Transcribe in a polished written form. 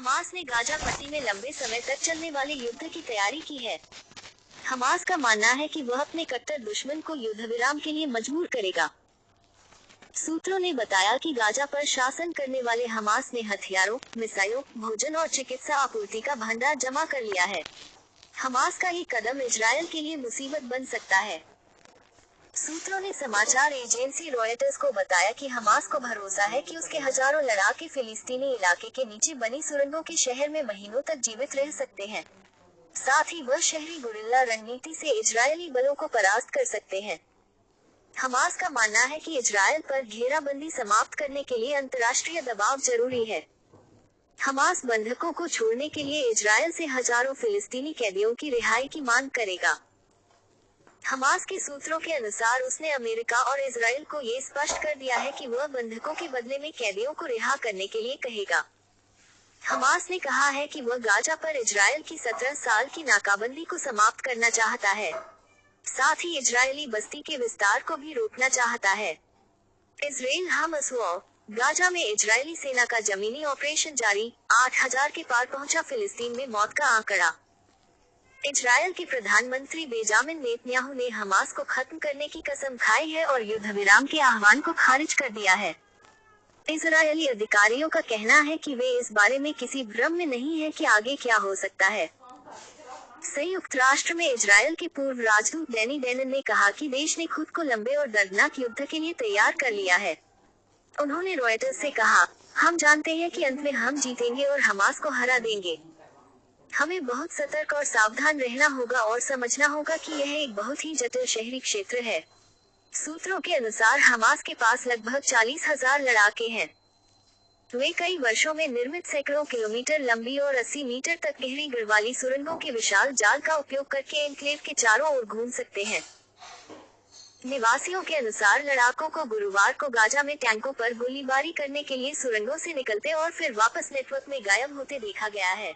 Hamas ने Gaza पट्टी में लंबे समय तक चलने वाले युद्ध की तैयारी की है। हमास का मानना है कि वह अपने कट्टर दुश्मन को युद्ध विराम के लिए मजबूर करेगा। सूत्रों ने बताया कि गाजा पर शासन करने वाले हमास ने हथियारों, मिसाइलों, भोजन और चिकित्सा आपूर्ति का भंडार जमा कर लिया है। हमास का ये कदम इजरायल के लिए मुसीबत बन सकता है। सूत्रों ने समाचार एजेंसी रॉयटर्स को बताया कि हमास को भरोसा है कि उसके हजारों लड़ाके फिलिस्तीनी इलाके के नीचे बनी सुरंगों के शहर में महीनों तक जीवित रह सकते हैं। साथ ही वह शहरी गुरिल्ला रणनीति से इजरायली बलों को परास्त कर सकते हैं। हमास का मानना है कि इजरायल पर घेराबंदी समाप्त करने के लिए अंतर्राष्ट्रीय दबाव जरूरी है। हमास बंधकों को छोड़ने के लिए इजरायल से हजारों फिलिस्तीनी कैदियों की रिहाई की मांग करेगा। हमास के सूत्रों के अनुसार उसने अमेरिका और इजरायल को ये स्पष्ट कर दिया है कि वह बंधकों के बदले में कैदियों को रिहा करने के लिए कहेगा। हमास ने कहा है कि वह गाजा पर इजरायल की 17 साल की नाकाबंदी को समाप्त करना चाहता है। साथ ही इजरायली बस्ती के विस्तार को भी रोकना चाहता है। Israel Hamas war. गाजा में इजरायली सेना का जमीनी ऑपरेशन जारी, 8,000 के पार पहुंचा फिलिस्तीन में मौत का आंकड़ा। इजरायल के प्रधानमंत्री बेंजामिन नेतन्याहू ने हमास को खत्म करने की कसम खाई है और युद्ध विराम के आह्वान को खारिज कर दिया है। इजरायली अधिकारियों का कहना है कि वे इस बारे में किसी भ्रम में नहीं है कि आगे क्या हो सकता है। संयुक्त राष्ट्र में इजरायल के पूर्व राजदूत डैनी डेनन ने कहा कि देश ने खुद को लंबे और दर्दनाक युद्ध के लिए तैयार कर लिया है। उन्होंने रॉयटर्स से कहा, हम जानते हैं कि अंत में हम जीतेंगे और हमास को हरा देंगे। हमें बहुत सतर्क और सावधान रहना होगा और समझना होगा कि यह एक बहुत ही जटिल शहरी क्षेत्र है। सूत्रों के अनुसार हमास के पास लगभग 40,000 लड़ाके हैं। वे कई वर्षों में निर्मित सैकड़ों किलोमीटर लंबी और 80 मीटर तक गहरी गढ़वाली सुरंगों के विशाल जाल का उपयोग करके एन्क्लेव के चारों ओर घूम सकते हैं। निवासियों के अनुसार लड़ाकों को गुरुवार को गाजा में टैंकों पर गोलीबारी करने के लिए सुरंगों से निकलते और फिर वापस नेटवर्क में गायब होते देखा गया है।